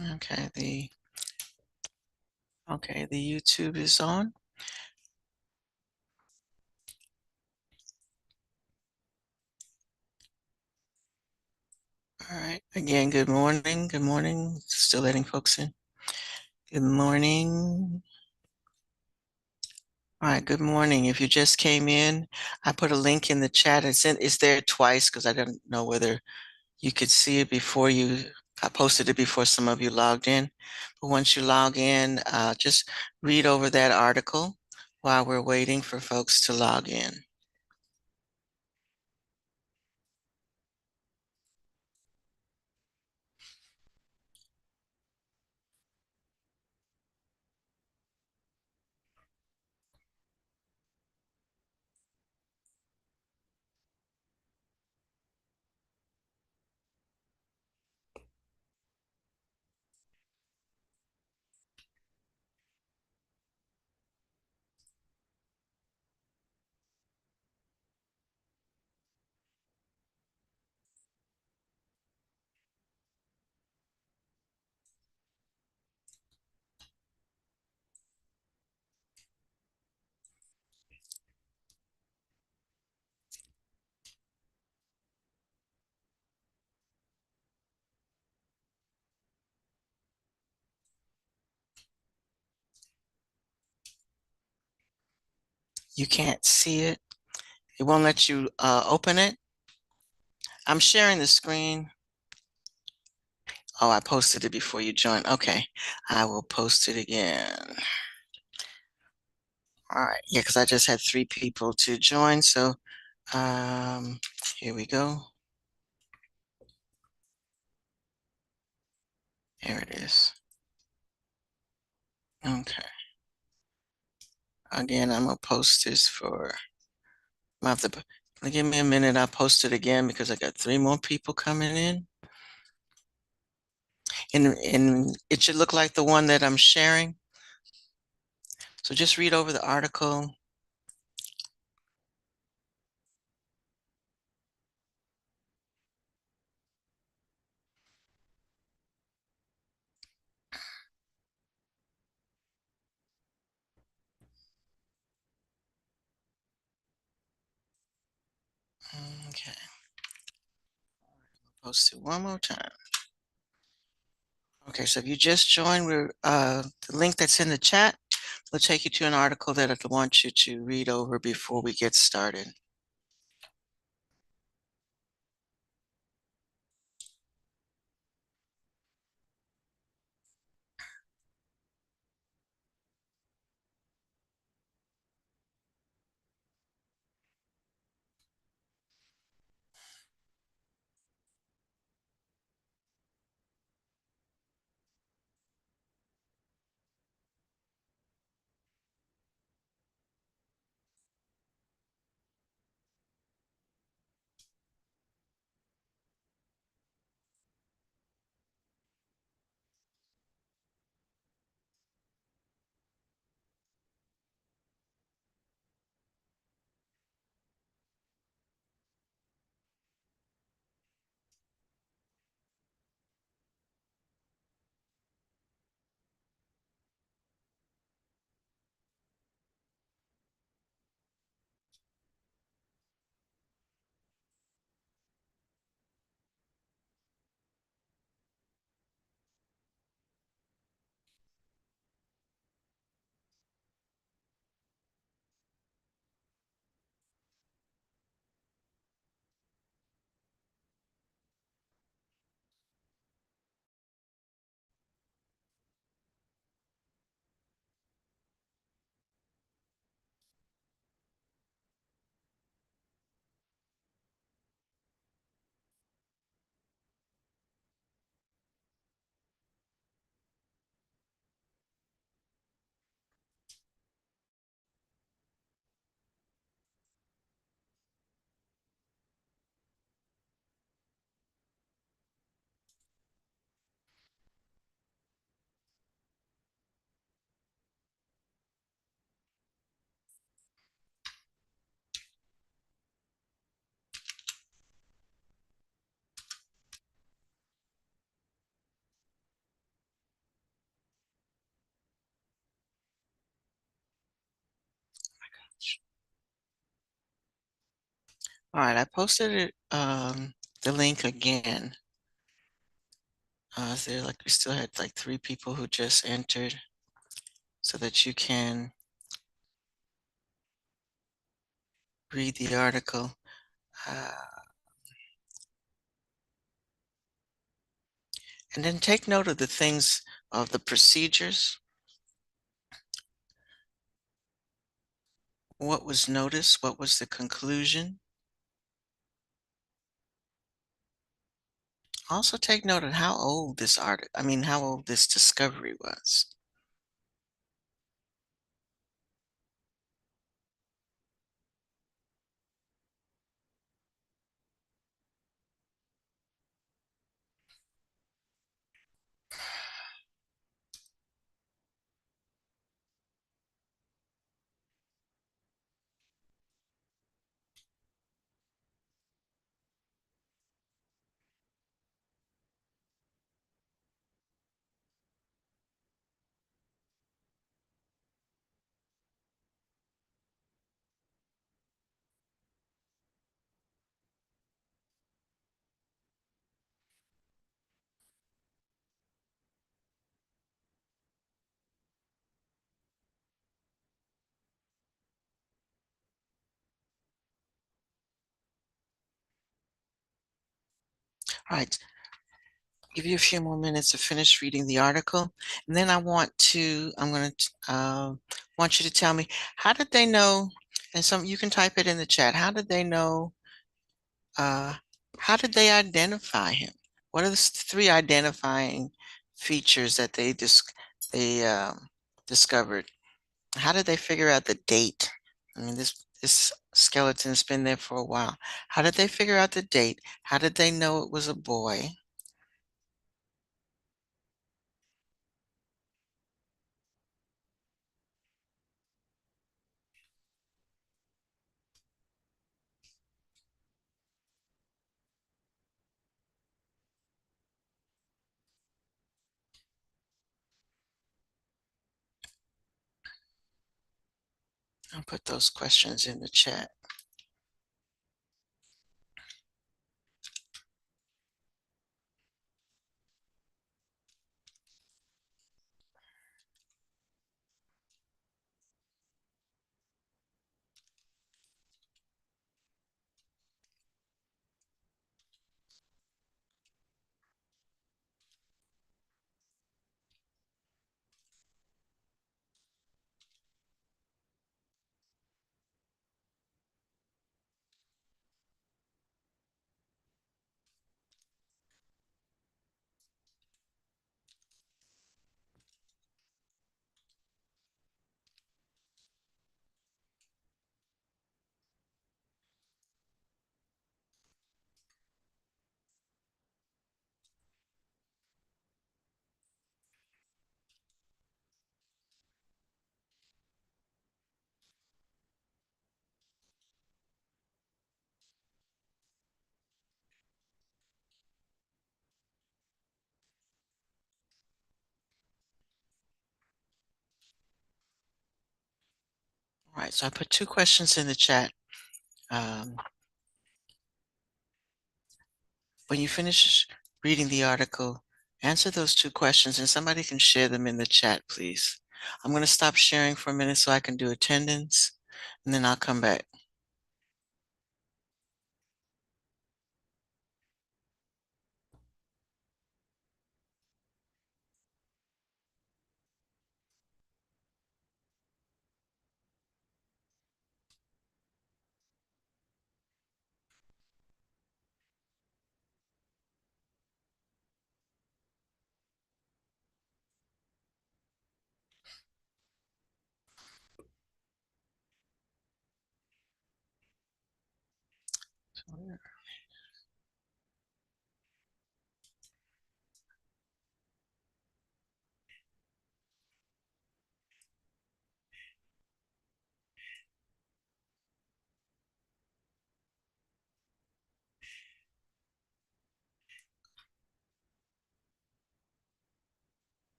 Okay, the YouTube is on. All right. Again, good morning. Good morning. Still letting folks in. Good morning. All right, good morning. If you just came in, I put a link in the chat. It's there twice because I didn't know whether you could see it before I posted it before some of you logged in. But once you log in, just read over that article while we're waiting for folks to log in. You can't see it. It won't let you open it. I'm sharing the screen. Oh, I posted it before you joined. Okay, I will post it again. All right, yeah, because I just had 3 people to join. So here we go. Here it is. Okay. Again, I'm gonna post this for. I have to give me a minute. I'll post it again because I got 3 more people coming in, and it should look like the one that I'm sharing. So just read over the article. Okay, post it one more time. Okay, so if you just joined, the link that's in the chat will take you to an article that I want you to read over before we get started. All right, I posted it, the link again. There like we still had like 3 people who just entered so that you can read the article. Uh, and then take note of the things of the procedures, what was noticed, what was the conclusion. Also take note of how old this how old this discovery was. All right, give you a few more minutes to finish reading the article, and then I'm going to want you to tell me, how did they know, and you can type it in the chat, uh, how did they identify him? What are the 3 identifying features that they discovered? How did they figure out the date? I mean, this skeleton's been there for a while. How did they figure out the date? How did they know it was a boy? I'll put those questions in the chat. All right, so I put 2 questions in the chat. Um, when you finish reading the article, answer those 2 questions, and somebody can share them in the chat, please. I'm going to stop sharing for a minute so I can do attendance, and then I'll come back.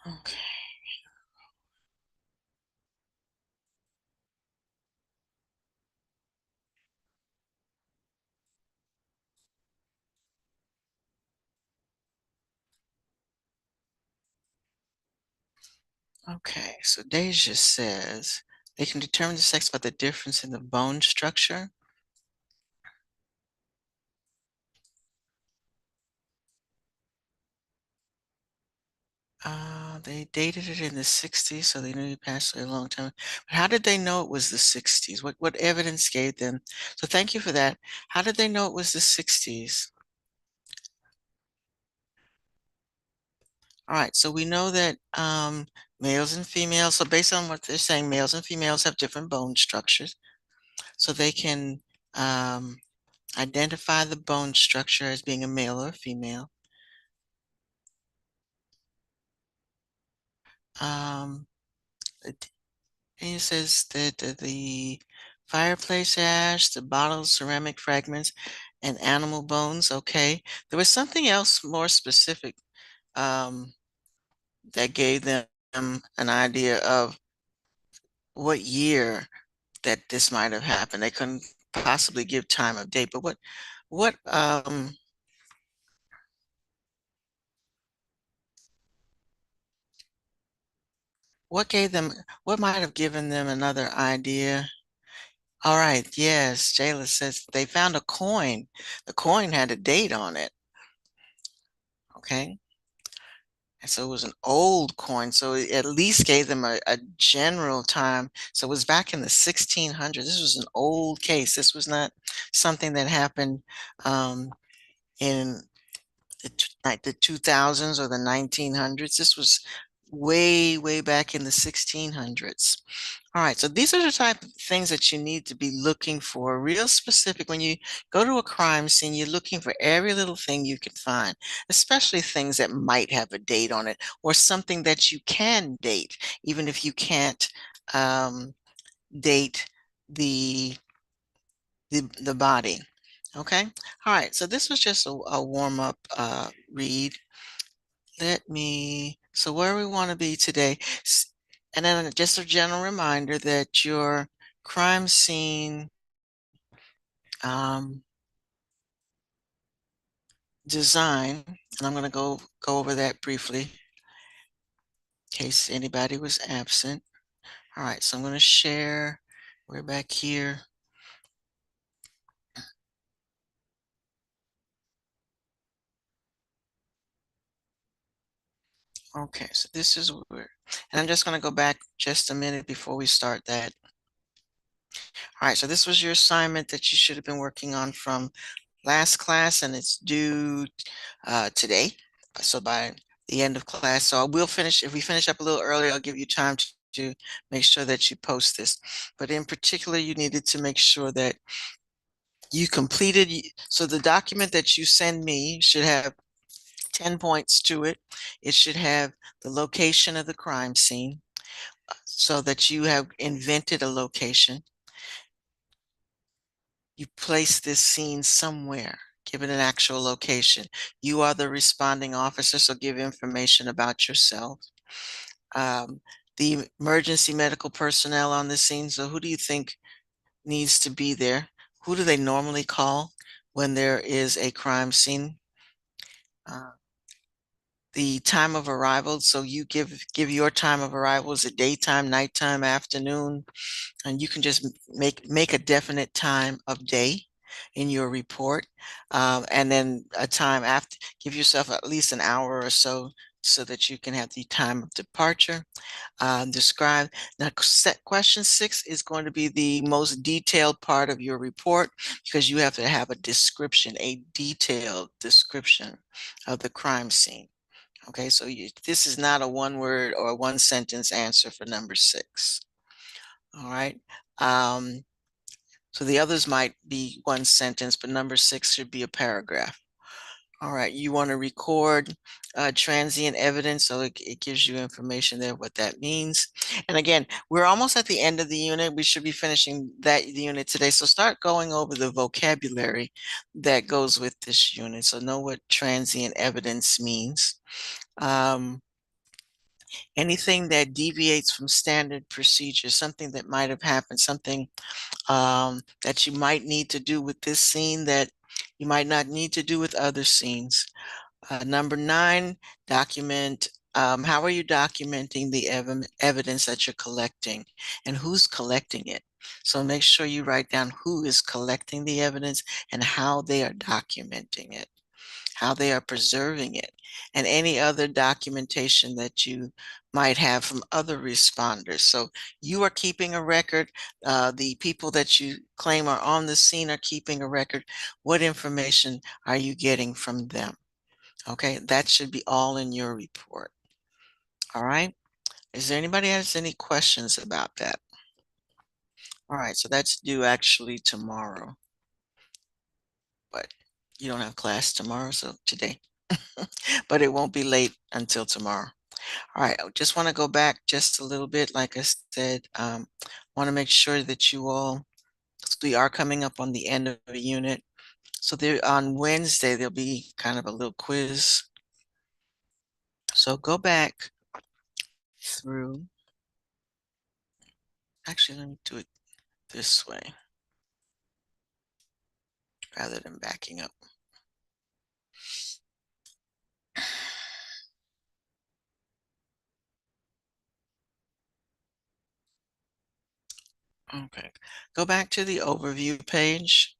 Okay. Okay, so Deja says they can determine the sex by the difference in the bone structure. They dated it in the 60s, so they knew he passed away a long time. But how did they know it was the 60s? What evidence gave them? So thank you for that. How did they know it was the 60s? All right, so we know that males and females, so based on what they're saying, males and females have different bone structures. So they can um, identify the bone structure as being a male or female. Um, it, it says that the fireplace ash, the bottled ceramic fragments, and animal bones. Okay. There was something else more specific um, that gave them an idea of what year that this might have happened. They couldn't possibly give time of date, but what what gave them what might have given them another idea? All right, yes, Jayla says they found a coin. The coin had a date on it. Okay. And so it was an old coin. So it at least gave them a general time. So it was back in the 1600s. This was an old case. This was not something that happened in like the 2000s or the 1900s. This was way, way back in the 1600s. All right, so these are the type of things that you need to be looking for, real specific. When you go to a crime scene, you're looking for every little thing you can find, especially things that might have a date on it or something that you can date, even if you can't um, date the, the body. Okay. All right. So this was just a warm up read. So where we want to be today. And then just a general reminder that your crime scene um, design, and I'm going to go over that briefly in case anybody was absent. All right, so I'm going to share. We're back here. Okay, so this is where, and I'm just going to go back just a minute before we start that. All right, so this was your assignment that you should have been working on from last class, and it's due today. So by the end of class, so I will finish. If we finish up a little early, I'll give you time to make sure that you post this. But in particular, you needed to make sure that you completed. So the document that you send me should have 10 points to it. It should have the location of the crime scene so that you have invented a location. You place this scene somewhere, give it an actual location. You are the responding officer, so give information about yourself. Um, the emergency medical personnel on the scene. So who do you think needs to be there? Who do they normally call when there is a crime scene? Uh, the time of arrival. So you give your time of arrival. Is it daytime, nighttime, afternoon? And you can just make a definite time of day in your report, and then a time after. Give yourself at least an hour or so that you can have the time of departure. Describe. Now, question 6 is going to be the most detailed part of your report because you have to have a description, a detailed description of the crime scene. Okay, so this is not a one word or a one sentence answer for number 6. All right. Um, so the others might be one sentence, but number 6 should be a paragraph. All right. You want to record transient evidence, so it gives you information there what that means. And again, we're almost at the end of the unit. We should be finishing the unit today. So start going over the vocabulary that goes with this unit. So know what transient evidence means. Um, Anything that deviates from standard procedure, something that might have happened, something that you might need to do with this scene that you might not need to do with other scenes. Number nine, document. How are you documenting the evidence that you're collecting and who's collecting it? So make sure you write down who is collecting the evidence and how they are documenting it, how they are preserving it, and any other documentation that you might have from other responders. So you are keeping a record. The people that you claim are on the scene are keeping a record. What information are you getting from them? Okay, that should be all in your report. All right. Is there anybody has any questions about that? All right, so that's due actually tomorrow, but you don't have class tomorrow, so today. But it won't be late until tomorrow. All right, I just want to go back just a little bit. Like I said, want to make sure that you all, we are coming up on the end of the unit. So there on Wednesday, there'll be kind of a little quiz. So go back through. Actually, let me do it this way rather than backing up. Okay, go back to the overview page,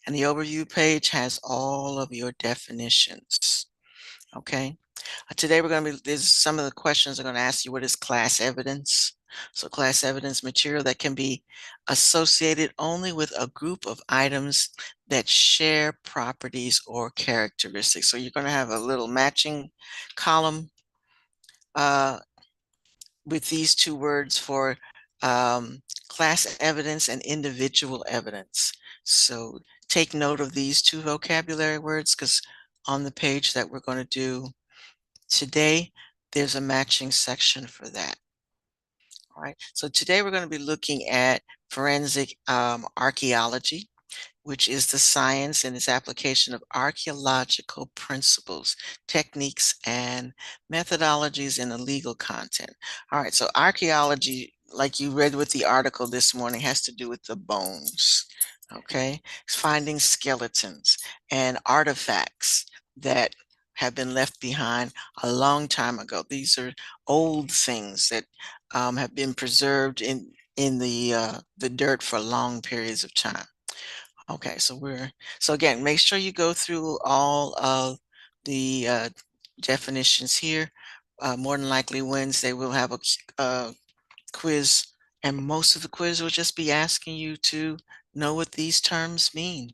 and the overview page has all of your definitions. Okay, today we're going to be, there's some of the questions are going to ask you what is class evidence. So class evidence material that can be associated only with a group of items that share properties or characteristics. So you're going to have a little matching column uh, with these two words for class evidence and individual evidence. So take note of these two vocabulary words because on the page that we're going to do today, there's a matching section for that. All right. So today we're going to be looking at forensic archaeology, which is the science and its application of archaeological principles, techniques, and methodologies in the legal content. All right, so archaeology, like you read with the article this morning, has to do with the bones, okay? It's finding skeletons and artifacts that have been left behind a long time ago. These are old things that have been preserved in the dirt for long periods of time. Okay, so again, make sure you go through all of the definitions here. More than likely Wednesday we'll have a quiz, and most of the quiz will just be asking you to know what these terms mean.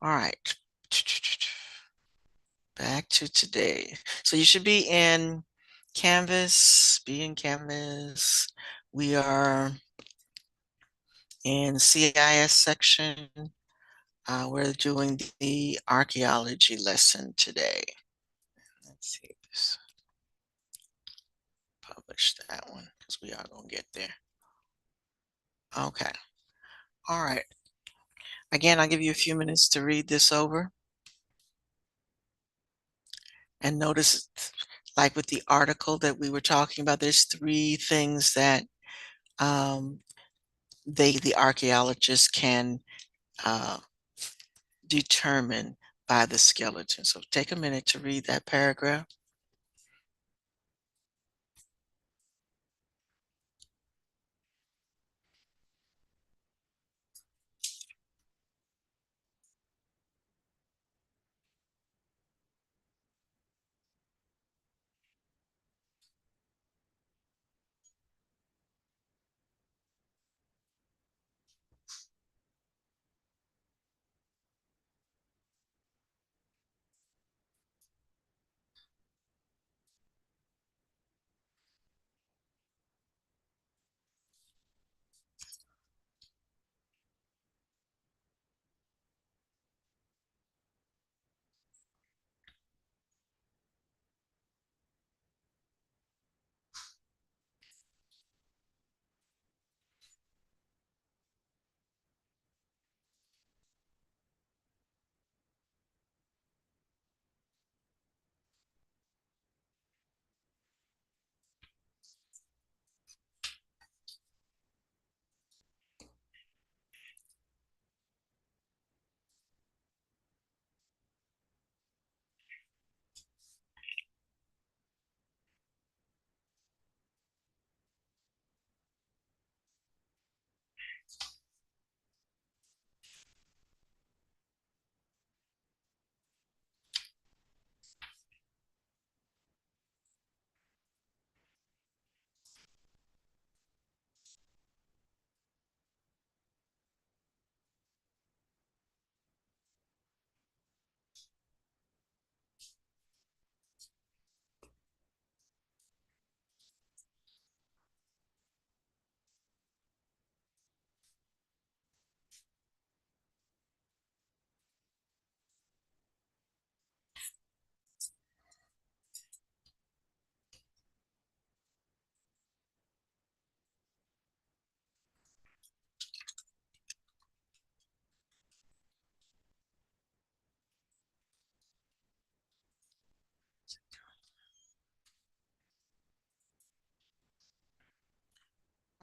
All right, back to today. So you should be in Canvas, be in Canvas. We are in CIS section. We're doing the archaeology lesson today. Let's see this. Publish that one because we are going to get there. Okay. All right. Again, I'll give you a few minutes to read this over and notice, like with the article that we were talking about, there's three things that um, the archaeologists, can uh, determine by the skeleton. So take a minute to read that paragraph.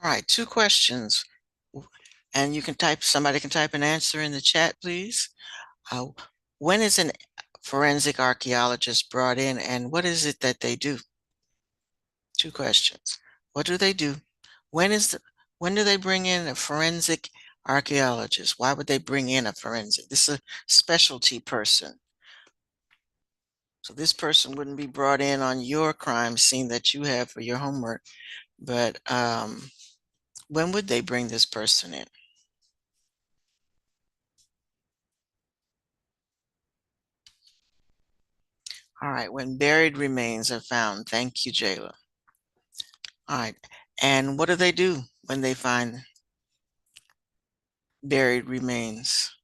right, two questions. And somebody can type an answer in the chat, please. Uh, when is an forensic archaeologist brought in and what is it that they do? Two questions. What do they do? When is the, when do they bring in a forensic archaeologist? Why would they bring in a forensic? This is a specialty person. So this person wouldn't be brought in on your crime scene that you have for your homework, but when would they bring this person in? All right, when buried remains are found. Thank you, Jayla. All right, and what do they do when they find buried remains?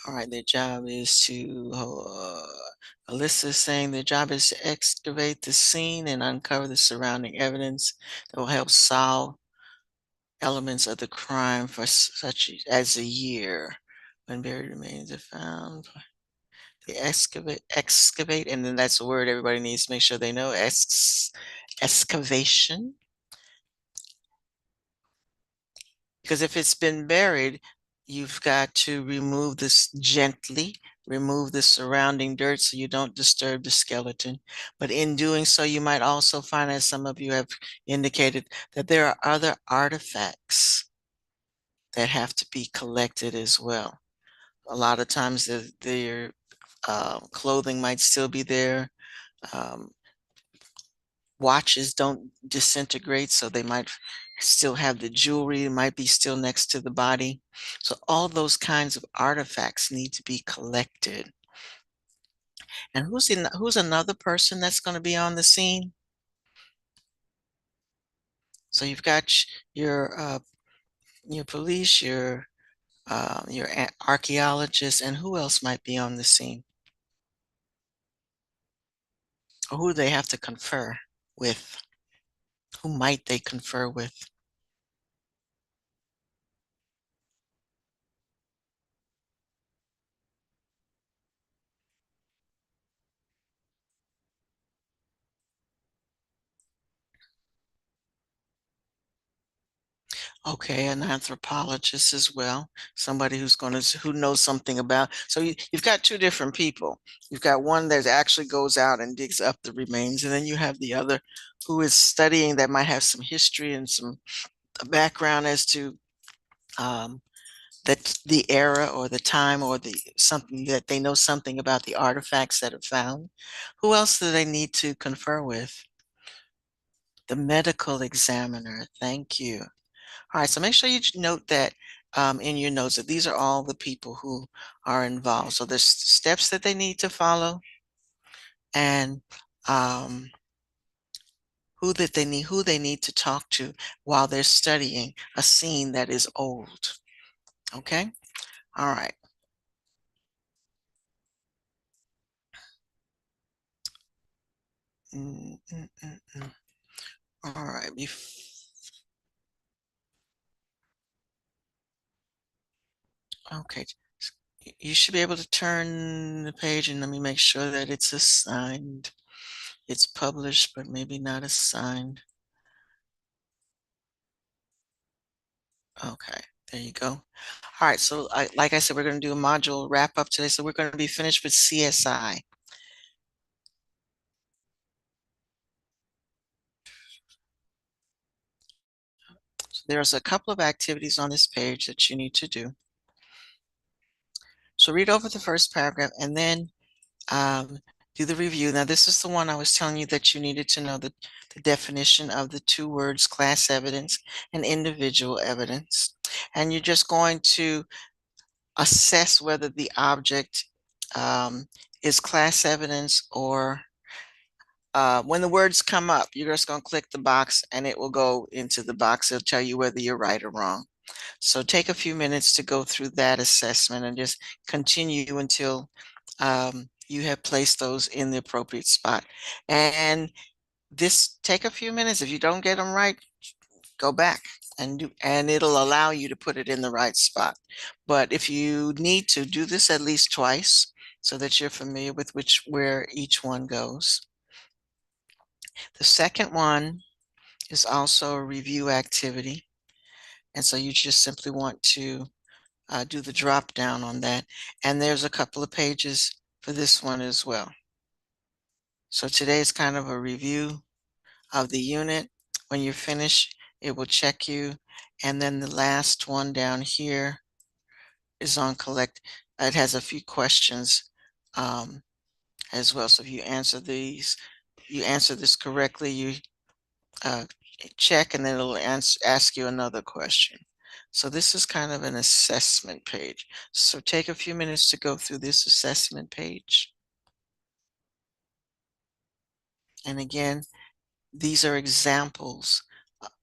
All right, their job is to, Alyssa is saying their job is to excavate the scene and uncover the surrounding evidence that will help solve elements of the crime for such as a year. When buried remains are found, they excavate, and then that's a word everybody needs to make sure they know, excavation. Because if it's been buried, you've got to remove this gently, remove the surrounding dirt so you don't disturb the skeleton. But in doing so, you might also find, as some of you have indicated, that there are other artifacts that have to be collected as well. A lot of times their clothing might still be there. Um, Watches don't disintegrate, so they might still have the jewelry, it might be still next to the body. So all those kinds of artifacts need to be collected. And who's another person that's going to be on the scene? So you've got your police, your archaeologists, and who else might be on the scene? Or who do they have to confer with? Who might they confer with? Okay, an anthropologist as well, somebody who knows something about. So you've got two different people. You've got one that actually goes out and digs up the remains, and then you have the other who is studying that might have some history and some background as to um, that the era or the time or the something that they know something about the artifacts that are found. Who else do they need to confer with? The medical examiner. Thank you. All right, so make sure you note that in your notes that these are all the people who are involved. So there's steps that they need to follow and um, who they need to talk to while they're studying a scene that is old. Okay, all right. Mm, mm, mm, mm. All right. Okay. You should be able to turn the page and let me make sure that it's assigned. It's published, but maybe not assigned. Okay, there you go. All right, so like I said, we're going to do a module wrap up today. So we're going to be finished with CSI. So there's a couple of activities on this page that you need to do. So read over the first paragraph and then do the review. Now, this is the one I was telling you that you needed to know the definition of the two words class evidence and individual evidence. And you're just going to assess whether the object is class evidence or when the words come up, you're just going to click the box and it will go into the box. It'll tell you whether you're right or wrong. So take a few minutes to go through that assessment and just continue until you have placed those in the appropriate spot. And this take a few minutes. If you don't get them right, go back and do, and it'll allow you to put it in the right spot. But if you need to do this at least twice so that you're familiar with where each one goes. The second one is also a review activity. And so you just simply want to do the drop down on that. And there's a couple of pages for this one as well. So today is kind of a review of the unit. When you're finished, it will check you. And then the last one down here is on collect. It has a few questions um, as well. So if you answer this correctly, you uh, check, and then it'll ask you another question. So this is kind of an assessment page. So take a few minutes to go through this assessment page. And again, these are examples.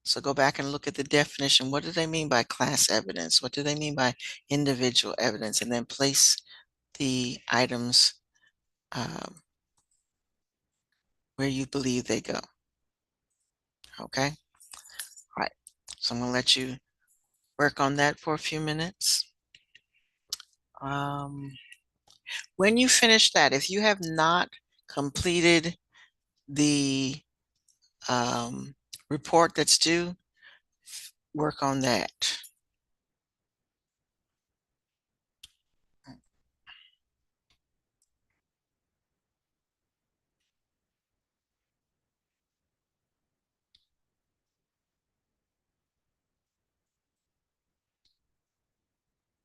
So go back and look at the definition. What do they mean by class evidence? What do they mean by individual evidence? And then place the items um, where you believe they go. Okay? All right. So I'm going to let you work on that for a few minutes. Um, when you finish that, if you have not completed the um, report that's due, work on that.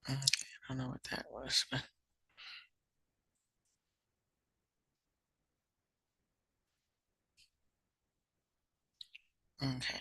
Okay, I don't know what that was, but okay.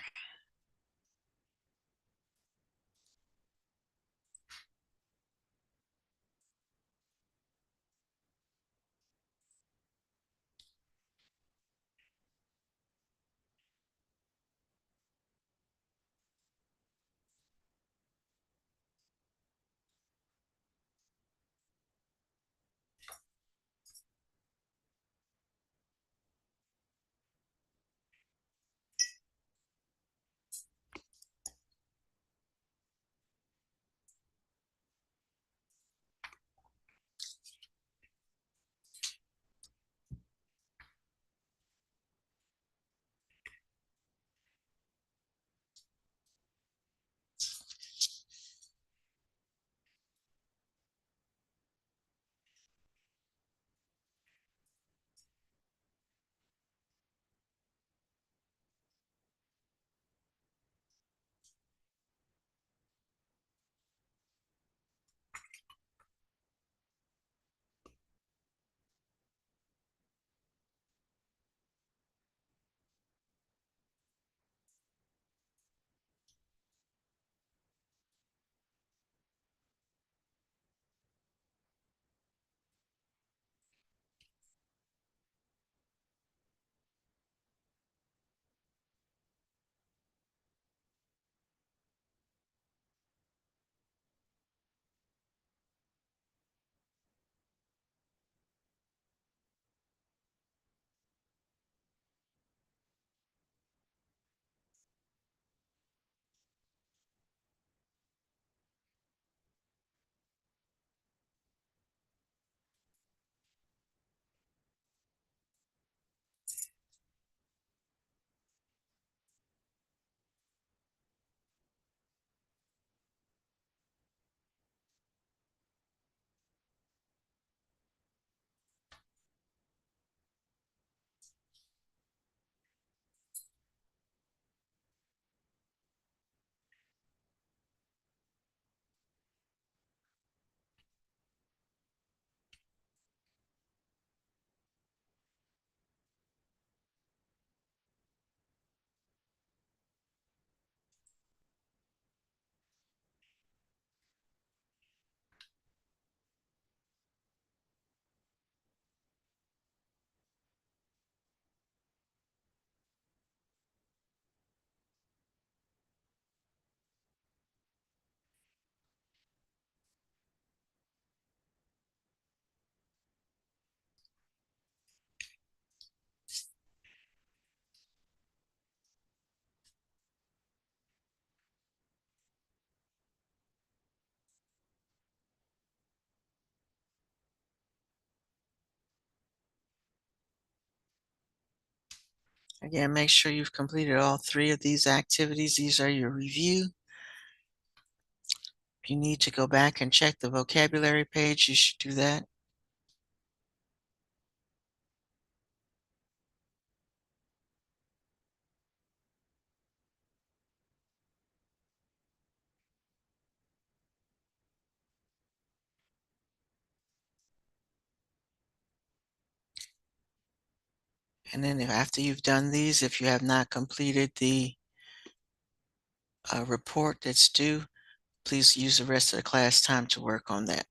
Again, make sure you've completed all three of these activities. These are your review. If you need to go back and check the vocabulary page, you should do that. And then after you've done these, if you have not completed the report that's due, please use the rest of the class time to work on that.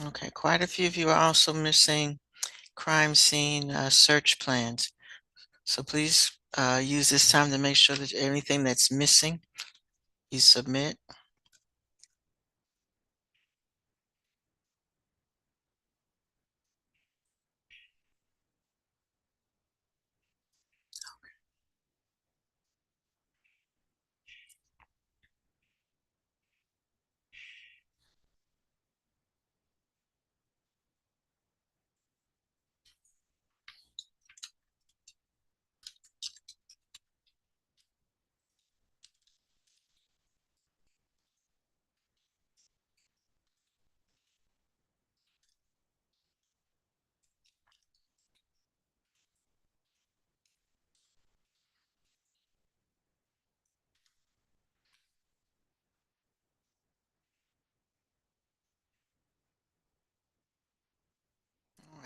Okay, quite a few of you are also missing crime scene search plans. So please use this time to make sure that anything that's missing, you submit.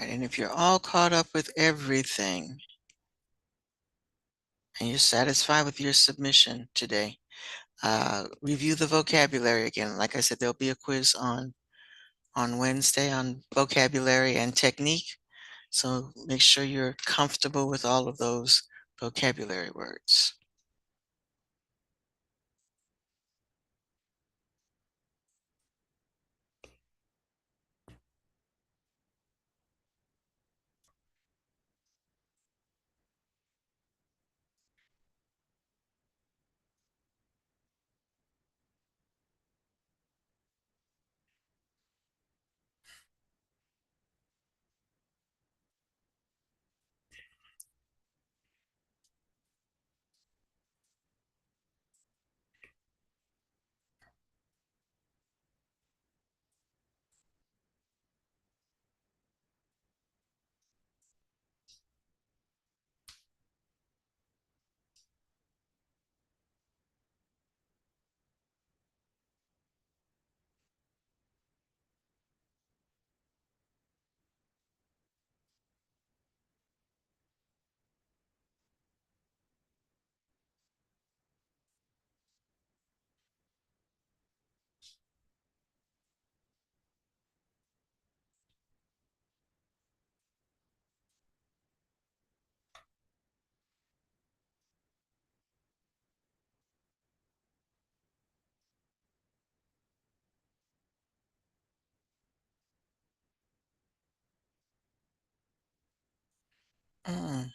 Right, and if you're all caught up with everything and you're satisfied with your submission today, review the vocabulary again. Like I said, there'll be a quiz on Wednesday on vocabulary and technique. So make sure you're comfortable with all of those vocabulary words. Mm,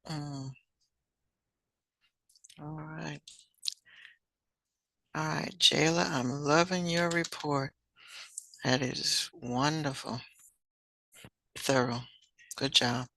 mm, all right. All right, Jayla, I'm loving your report. That is wonderful. Thorough. Good job.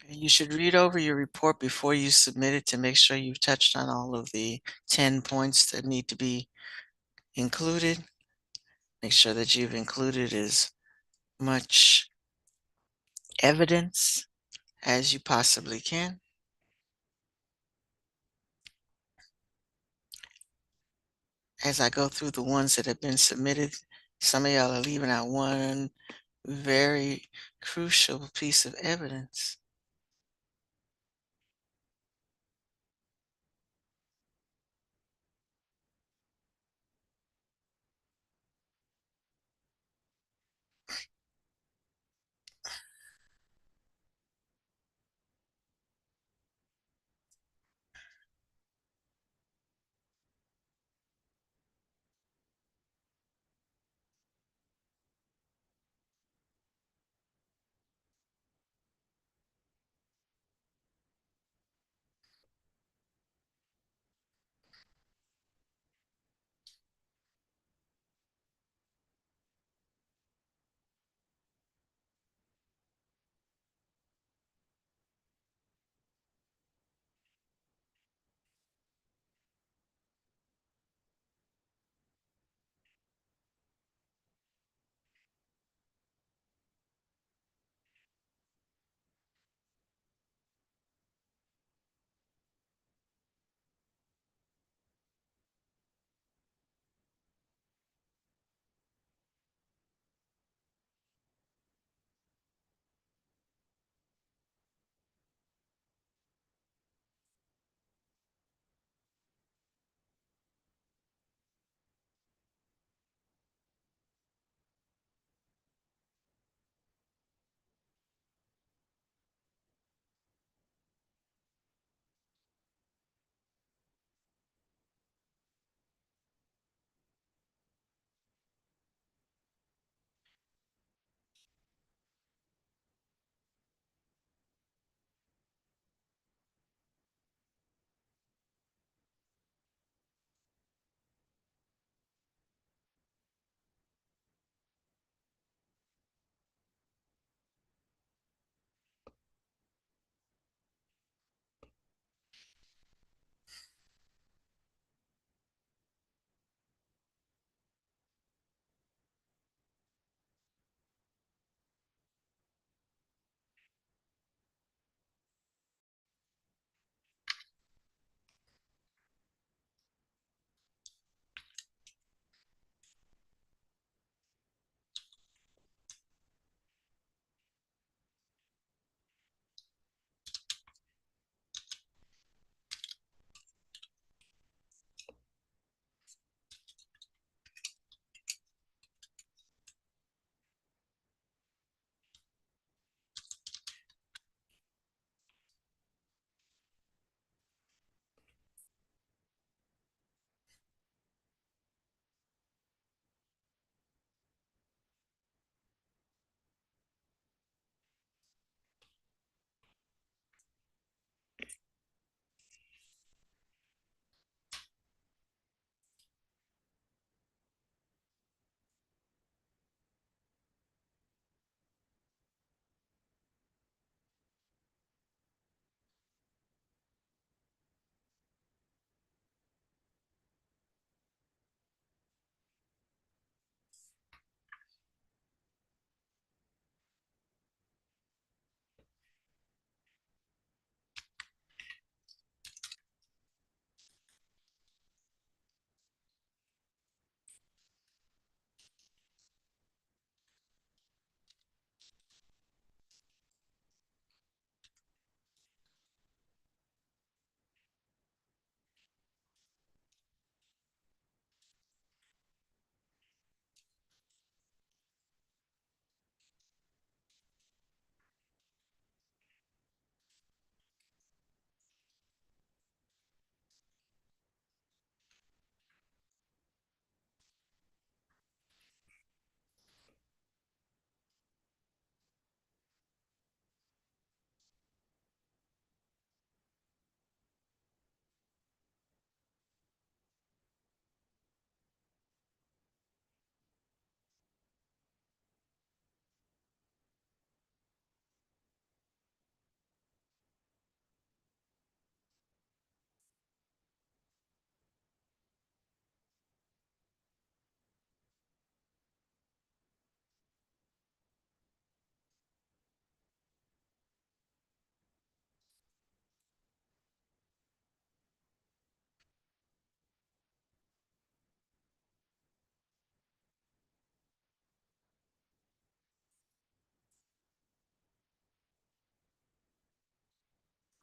You should read over your report before you submit it to make sure you've touched on all of the 10 points that need to be included. Make sure that you've included as much evidence as you possibly can. As I go through the ones that have been submitted, some of y'all are leaving out one very crucial piece of evidence.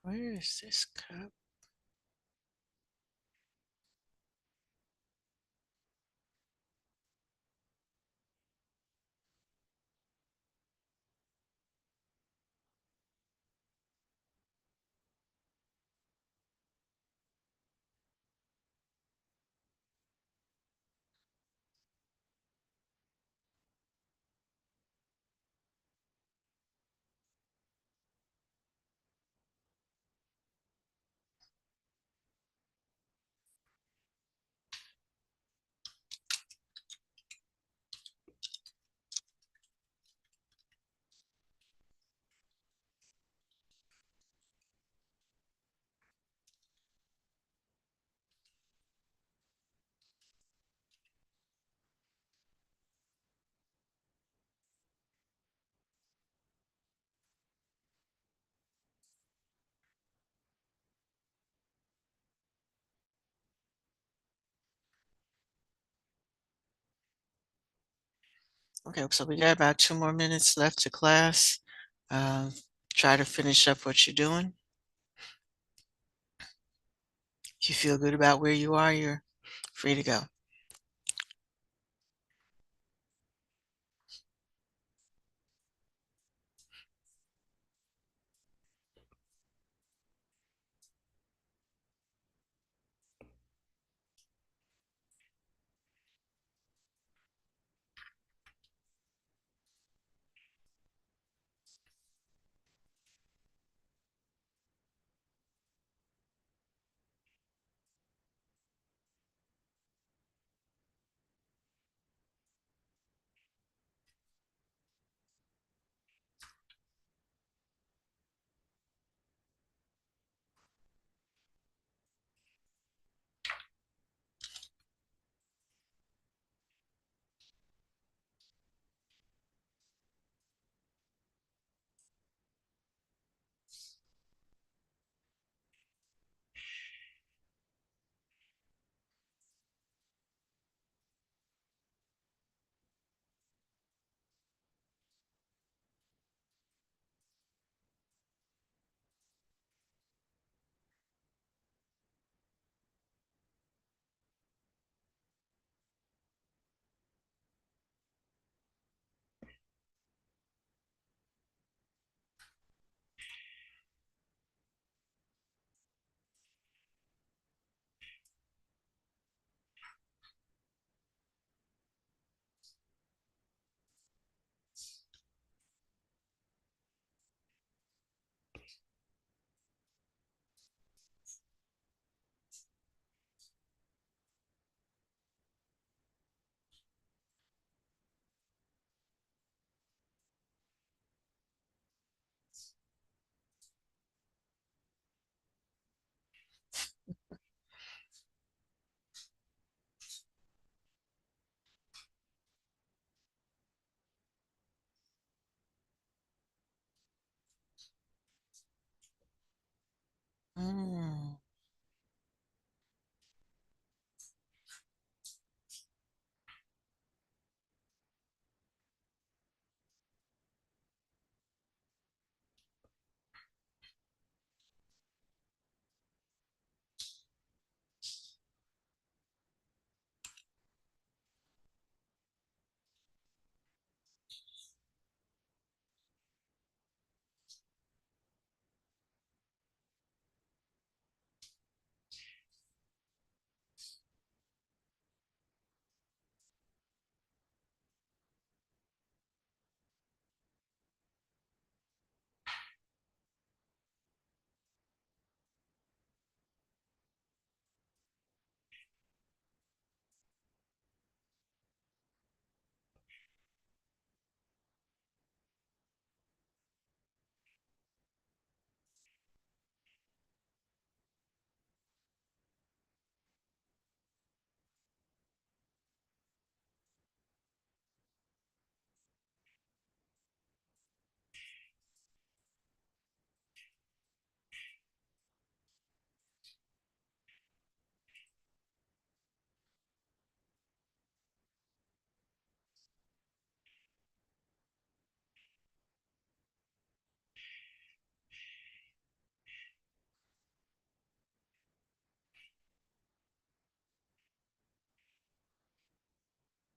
Where is this cup? Okay, so we got about 2 more minutes left to class. Um, Try to finish up what you're doing. If you feel good about where you are, you're free to go.